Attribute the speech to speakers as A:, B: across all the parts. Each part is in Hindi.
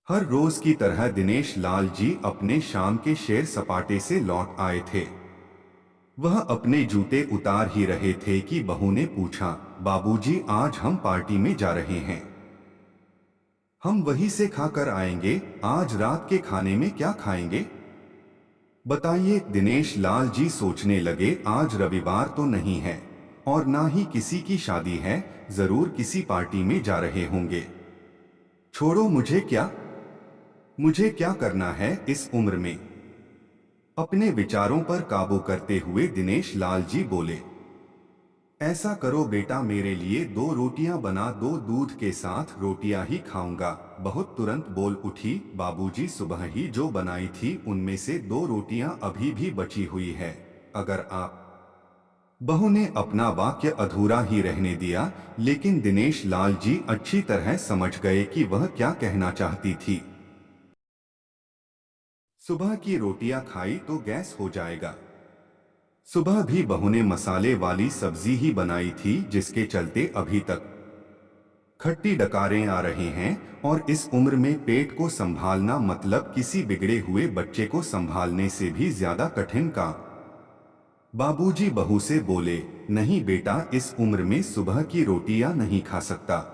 A: हर रोज की तरह दिनेश लाल जी अपने शाम के सैर सपाटे से लौट आए थे। वह अपने जूते उतार ही रहे थे कि बहू ने पूछा, बाबूजी आज हम पार्टी में जा रहे हैं। हम वहीं से खाकर आएंगे। आज रात के खाने में क्या खाएंगे बताइए। दिनेश लाल जी सोचने लगे, आज रविवार तो नहीं है और ना ही किसी की शादी है, जरूर किसी पार्टी में जा रहे होंगे। छोड़ो, मुझे क्या करना है इस उम्र में। अपने विचारों पर काबू करते हुए दिनेश लाल जी बोले, ऐसा करो बेटा, मेरे लिए 2 रोटियां बना दो, दूध के साथ रोटियां ही खाऊंगा। बहुत तुरंत बोल उठी, बाबूजी सुबह ही जो बनाई थी उनमें से 2 रोटियां अभी भी बची हुई है। अगर आप बहू ने अपना वाक्य अधूरा ही रहने दिया, लेकिन दिनेश लाल जी अच्छी तरह समझ गए कि वह क्या कहना चाहती थी। सुबह की रोटियां खाई तो गैस हो जाएगा। सुबह भी बहू ने मसाले वाली सब्जी ही बनाई थी, जिसके चलते अभी तक खट्टी डकारें आ रहे हैं। और इस उम्र में पेट को संभालना मतलब किसी बिगड़े हुए बच्चे को संभालने से भी ज्यादा कठिन काम। बाबूजी बहू से बोले, नहीं बेटा, इस उम्र में सुबह की रोटियां नहीं खा सकता।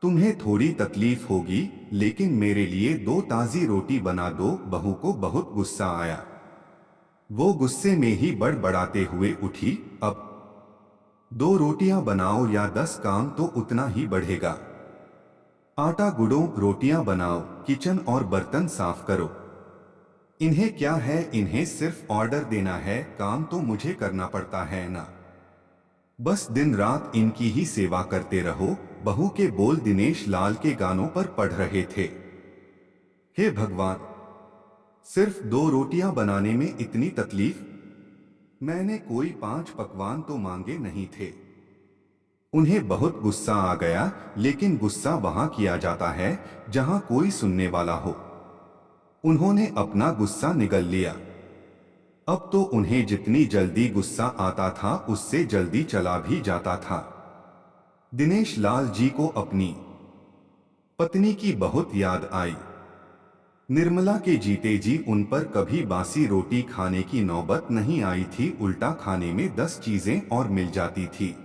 A: तुम्हें थोड़ी तकलीफ होगी, लेकिन मेरे लिए 2 ताजी रोटी बना दो। बहू को बहुत गुस्सा आया। वो गुस्से में ही बड़बड़ाते हुए उठी, अब 2 रोटियां बनाओ या 10 काम तो उतना ही बढ़ेगा। आटा गूंदो, रोटियां बनाओ, किचन और बर्तन साफ करो। इन्हें क्या है, इन्हें सिर्फ ऑर्डर देना है, काम तो मुझे करना पड़ता है ना। बस दिन रात इनकी ही सेवा करते रहो। बहू के बोल दिनेश लाल के गानों पर पढ़ रहे थे। हे भगवान, सिर्फ 2 रोटियां बनाने में इतनी तकलीफ। मैंने कोई 5 पकवान तो मांगे नहीं थे। उन्हें बहुत गुस्सा आ गया, लेकिन गुस्सा वहां किया जाता है जहां कोई सुनने वाला हो। उन्होंने अपना गुस्सा निगल लिया। अब तो उन्हें जितनी जल्दी गुस्सा आता था उससे जल्दी चला भी जाता था। दिनेश लाल जी को अपनी पत्नी की बहुत याद आई। निर्मला के जीते जी उन पर कभी बासी रोटी खाने की नौबत नहीं आई थी, उल्टा खाने में 10 चीजें और मिल जाती थी।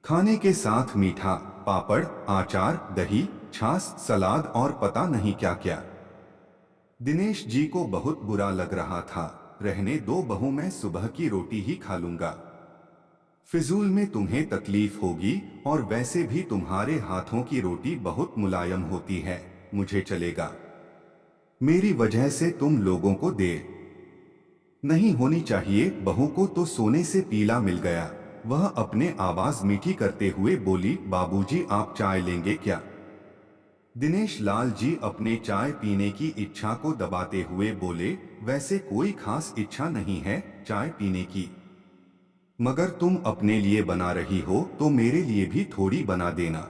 A: खाने के साथ मीठा, पापड़, अचार, दही, छाछ, सलाद और पता नहीं क्या क्या। दिनेश जी को बहुत बुरा लग रहा था। रहने दो बहू, मैं सुबह की रोटी ही खा लूंगा। फिजूल में तुम्हें तकलीफ होगी, और वैसे भी तुम्हारे हाथों की रोटी बहुत मुलायम होती है। मुझे चलेगा। मेरी वजह से तुम लोगों को देर नहीं होनी चाहिए। बहू को तो सोने से पीला मिल गया। वह अपने आवाज मीठी करते हुए बोली, बाबूजी आप चाय लेंगे क्या। दिनेश लाल जी अपने चाय पीने की इच्छा को दबाते हुए बोले, वैसे कोई खास इच्छा नहीं है चाय पीने की, मगर तुम अपने लिए बना रही हो तो मेरे लिए भी थोड़ी बना देना।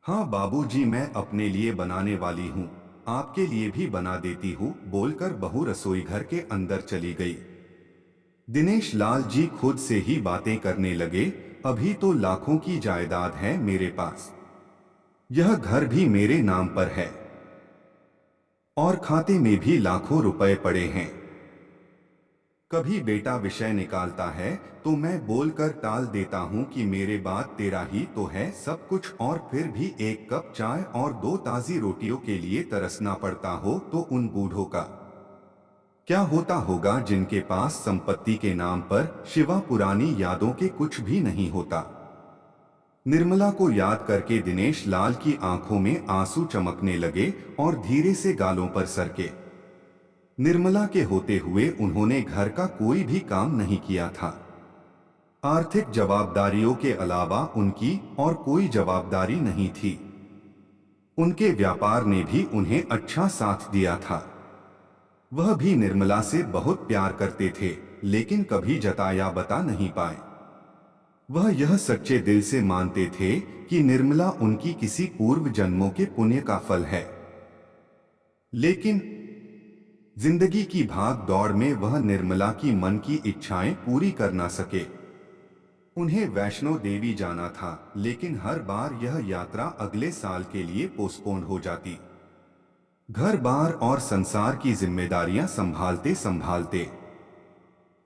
A: हाँ बाबूजी, मैं अपने लिए बनाने वाली हूँ, आपके लिए भी बना देती हूँ, बोलकर बहू रसोई घर के अंदर चली गई। दिनेश लाल जी खुद से ही बातें करने लगे, अभी तो लाखों की जायदाद है मेरे पास। यह घर भी मेरे नाम पर है और खाते में भी लाखों रुपए पड़े हैं। कभी बेटा विषय निकालता है तो मैं बोलकर टाल देता हूँ कि मेरे बाद तेरा ही तो है सब कुछ, और फिर भी 1 कप चाय और 2 ताजी रोटियों के लिए तरसना पड़ता हो तो उन बूढ़ों का क्या होता होगा जिनके पास संपत्ति के नाम पर शिवा पुरानी यादों के कुछ भी नहीं होता। निर्मला को याद करके दिनेश लाल की आंखों में आंसू चमकने लगे और धीरे से गालों पर सरके। निर्मला के होते हुए उन्होंने घर का कोई भी काम नहीं किया था। आर्थिक जवाबदारियों के अलावा उनकी और कोई जवाबदारी नहीं थी। उनके व्यापार ने भी उन्हें अच्छा साथ दिया था। वह भी निर्मला से बहुत प्यार करते थे, लेकिन कभी जताया बता नहीं पाए। वह यह सच्चे दिल से मानते थे कि निर्मला उनकी किसी पूर्व जन्मों के पुण्य का फल है। लेकिन जिंदगी की भाग दौड़ में वह निर्मला की मन की इच्छाएं पूरी कर ना सके। उन्हें वैष्णो देवी जाना था, लेकिन हर बार यह यात्रा अगले साल के लिए पोस्टपोन हो जाती। घर बार और संसार की जिम्मेदारियां संभालते संभालते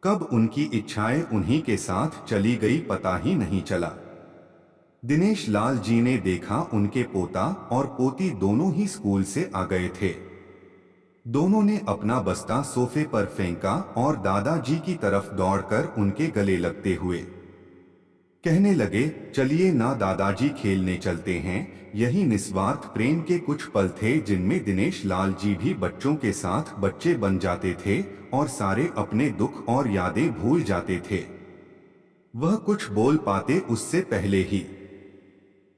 A: कब उनकी इच्छाएं उन्हीं के साथ चली गई पता ही नहीं चला। दिनेश लाल जी ने देखा उनके पोता और पोती दोनों ही स्कूल से आ गए थे। दोनों ने अपना बस्ता सोफे पर फेंका और दादाजी की तरफ दौड़कर उनके गले लगते हुए कहने लगे, चलिए ना दादाजी, खेलने चलते हैं। यही निस्वार्थ प्रेम के कुछ पल थे जिनमें दिनेश लाल जी भी बच्चों के साथ बच्चे बन जाते थे और सारे अपने दुख और यादें भूल जाते थे। वह कुछ बोल पाते उससे पहले ही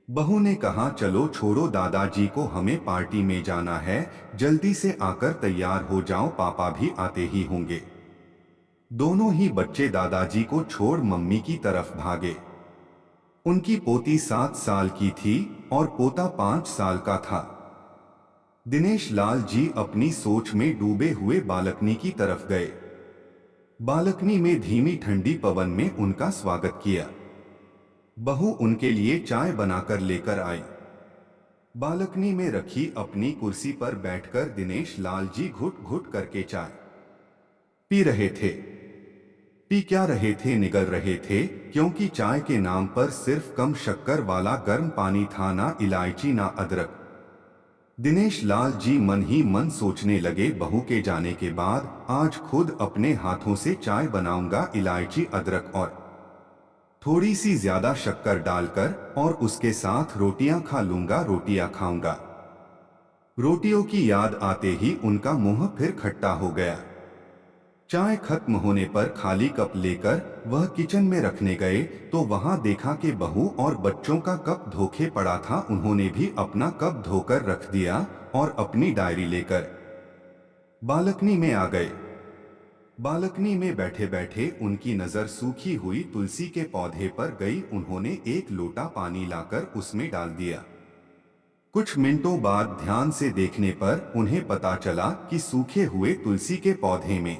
A: बहू ने कहा, चलो छोड़ो दादाजी को, हमें पार्टी में जाना है। जल्दी से आकर तैयार हो जाओ, पापा भी आते ही होंगे। दोनों ही बच्चे दादाजी को छोड़ मम्मी की तरफ भागे। उनकी पोती 7 साल की थी और पोता 5 साल का था। दिनेश लाल जी अपनी सोच में डूबे हुए बालकनी की तरफ गए। बालकनी में धीमी ठंडी पवन में उनका स्वागत किया। बहू उनके लिए चाय बनाकर लेकर आई। बालकनी में रखी अपनी कुर्सी पर बैठकर दिनेश लाल जी घुट घुट करके चाय पी रहे थे। पी क्या रहे थे, निगल रहे थे, क्योंकि चाय के नाम पर सिर्फ कम शक्कर वाला गर्म पानी था, ना इलायची ना अदरक। दिनेश लाल जी मन ही मन सोचने लगे, बहू के जाने के बाद आज खुद अपने हाथों से चाय बनाऊंगा, इलायची अदरक और थोड़ी सी ज्यादा शक्कर डालकर, और उसके साथ रोटियां खा लूंगा, रोटियां खाऊंगा। रोटियों की याद आते ही उनका मुंह फिर खट्टा हो गया। चाय खत्म होने पर खाली कप लेकर वह किचन में रखने गए तो वहां देखा कि बहू और बच्चों का कप धोखे पड़ा था। उन्होंने भी अपना कप धोकर रख दिया और अपनी डायरी लेकर बालकनी में आ गए। बालकनी में बैठे बैठे उनकी नजर सूखी हुई तुलसी के पौधे पर गई। उन्होंने एक लोटा पानी लाकर उसमें डाल दिया। कुछ मिनटों बाद ध्यान से देखने पर उन्हें पता चला कि सूखे हुए तुलसी के पौधे में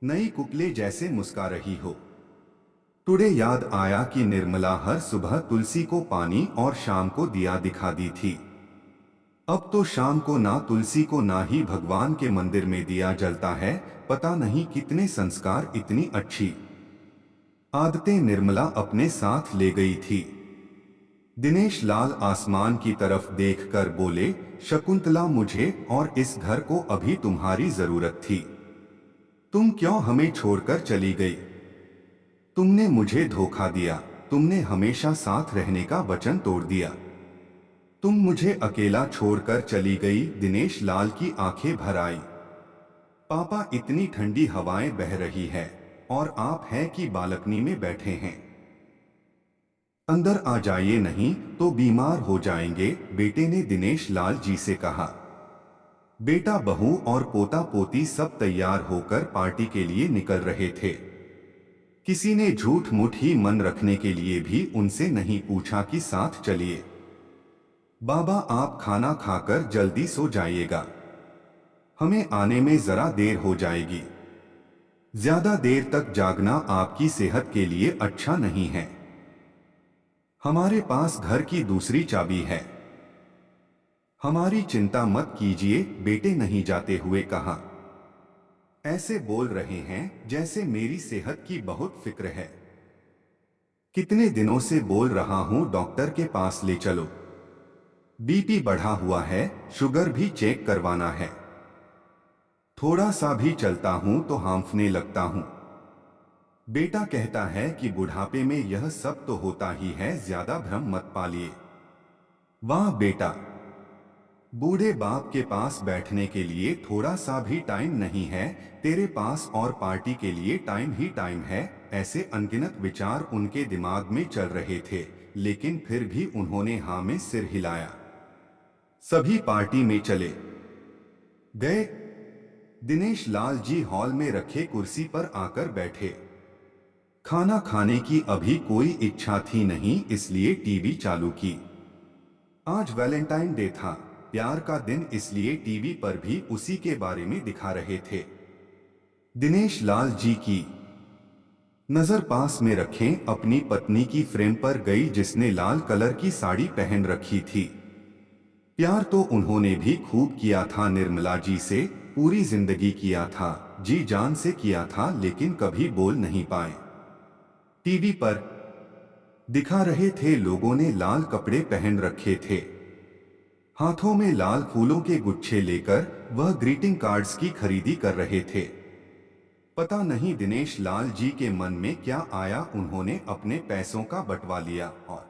A: नई कुकले जैसे मुस्का रही हो। टुडे याद आया कि निर्मला हर सुबह तुलसी को पानी और शाम को दिया दिखा दी थी। अब तो शाम को ना तुलसी को ना ही भगवान के मंदिर में दिया जलता है। पता नहीं कितने संस्कार, इतनी अच्छी आदतें निर्मला अपने साथ ले गई थी। दिनेश लाल आसमान की तरफ देखकर बोले, शकुंतला, मुझे और इस घर को अभी तुम्हारी जरूरत थी। तुम क्यों हमें छोड़कर चली गई? तुमने मुझे धोखा दिया। तुमने हमेशा साथ रहने का वचन तोड़ दिया। तुम मुझे अकेला छोड़कर चली गई। दिनेश लाल की आंखें भर आई। पापा, इतनी ठंडी हवाएं बह रही है और आप हैं कि बालकनी में बैठे हैं। अंदर आ जाइए, नहीं तो बीमार हो जाएंगे, बेटे ने दिनेश लाल जी से कहा। बेटा, बहू और पोता पोती सब तैयार होकर पार्टी के लिए निकल रहे थे। किसी ने झूठ मूठ ही मन रखने के लिए भी उनसे नहीं पूछा कि साथ चलिए। बाबा, आप खाना खाकर जल्दी सो जाइएगा, हमें आने में जरा देर हो जाएगी। ज्यादा देर तक जागना आपकी सेहत के लिए अच्छा नहीं है। हमारे पास घर की दूसरी चाबी है। हमारी चिंता मत कीजिए, बेटे नहीं जाते हुए कहा। ऐसे बोल रहे हैं जैसे मेरी सेहत की बहुत फिक्र है। कितने दिनों से बोल रहा हूं डॉक्टर के पास ले चलो। बीपी बढ़ा हुआ है, शुगर भी चेक करवाना है। थोड़ा सा भी चलता हूं तो हांफने लगता हूं। बेटा कहता है कि बुढ़ापे में यह सब तो होता ही है, ज्यादा भ्रम मत पालिए। वाह बेटा, बूढ़े बाप के पास बैठने के लिए थोड़ा सा भी टाइम नहीं है, तेरे पास और पार्टी के लिए टाइम ही टाइम है। ऐसे अनगिनत विचार उनके दिमाग में चल रहे थे, लेकिन फिर भी उन्होंने हाँ में सिर हिलाया। सभी पार्टी में चले गए। दिनेश लाल जी हॉल में रखे कुर्सी पर आकर बैठे। खाना खाने की अभी कोई इच्छा थी नहीं, इसलिए टीवी चालू की। आज वैलेंटाइन डे था, प्यार का दिन, इसलिए टीवी पर भी उसी के बारे में दिखा रहे थे। दिनेश लाल जी की नजर पास में रखें अपनी पत्नी की फ्रेम पर गई, जिसने लाल कलर की साड़ी पहन रखी थी। प्यार तो उन्होंने भी खूब किया था निर्मला जी से, पूरी जिंदगी किया था, जी जान से किया था, लेकिन कभी बोल नहीं पाए। टीवी पर दिखा रहे थे, लोगों ने लाल कपड़े पहन रखे थे, हाथों में लाल फूलों के गुच्छे लेकर वह ग्रीटिंग कार्ड्स की खरीदी कर रहे थे। पता नहीं दिनेश लाल जी के मन में क्या आया, उन्होंने अपने पैसों का बंटवा लिया और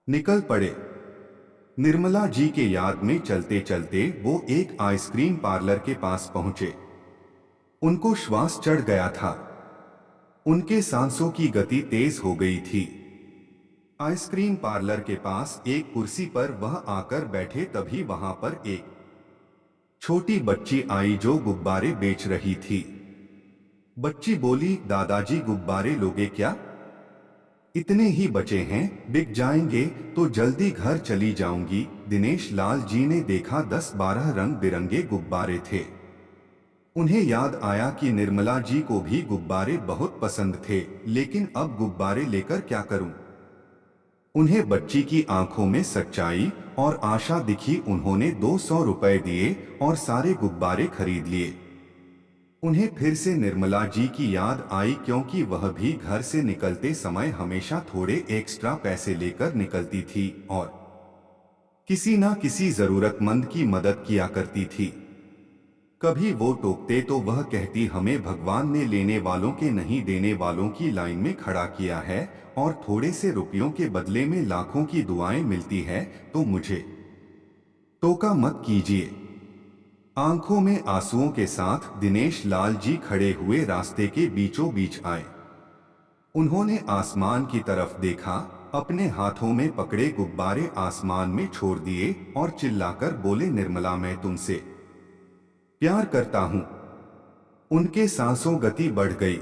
A: निकल पड़े। निर्मला जी के याद में चलते चलते वो एक आइसक्रीम पार्लर के पास पहुंचे। उनको श्वास चढ़ गया था, उनके सांसों की गति तेज हो गई थी। आइसक्रीम पार्लर के पास एक कुर्सी पर वह आकर बैठे, तभी वहां पर एक छोटी बच्ची आई जो गुब्बारे बेच रही थी। बच्ची बोली, दादाजी गुब्बारे लोगे क्या? इतने ही बचे हैं, बिक जाएंगे तो जल्दी घर चली जाऊंगी। दिनेश लाल जी ने देखा 10-12 रंग बिरंगे गुब्बारे थे। उन्हें याद आया कि निर्मला जी को भी गुब्बारे बहुत पसंद थे, लेकिन अब गुब्बारे लेकर क्या करूं? उन्हें बच्ची की आंखों में सच्चाई और आशा दिखी। उन्होंने 200 रुपए दिए और सारे गुब्बारे खरीद लिए। उन्हें फिर से निर्मला जी की याद आई, क्योंकि वह भी घर से निकलते समय हमेशा थोड़े एक्स्ट्रा पैसे लेकर निकलती थी और किसी ना किसी जरूरतमंद की मदद किया करती थी। कभी वो टोकते तो वह कहती, हमें भगवान ने लेने वालों के नहीं देने वालों की लाइन में खड़ा किया है, और थोड़े से रुपयों के बदले में लाखों की दुआएं मिलती है, तो मुझे टोका मत कीजिए। आंखों में आंसुओं के साथ दिनेश लाल जी खड़े हुए रास्ते के बीचों बीच आए। उन्होंने आसमान की तरफ देखा, अपने हाथों में पकड़े गुब्बारे आसमान में छोड़ दिए और चिल्लाकर बोले, निर्मला मैं तुमसे प्यार करता हूं। उनके सांसों गति बढ़ गई,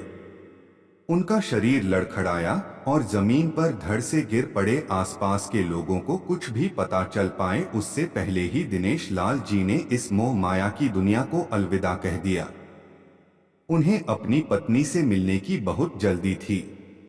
A: उनका शरीर लड़खड़ाया और जमीन पर धड़ से गिर पड़े। आसपास के लोगों को कुछ भी पता चल पाए उससे पहले ही दिनेश लाल जी ने इस मोह माया की दुनिया को अलविदा कह दिया। उन्हें अपनी पत्नी से मिलने की बहुत जल्दी थी।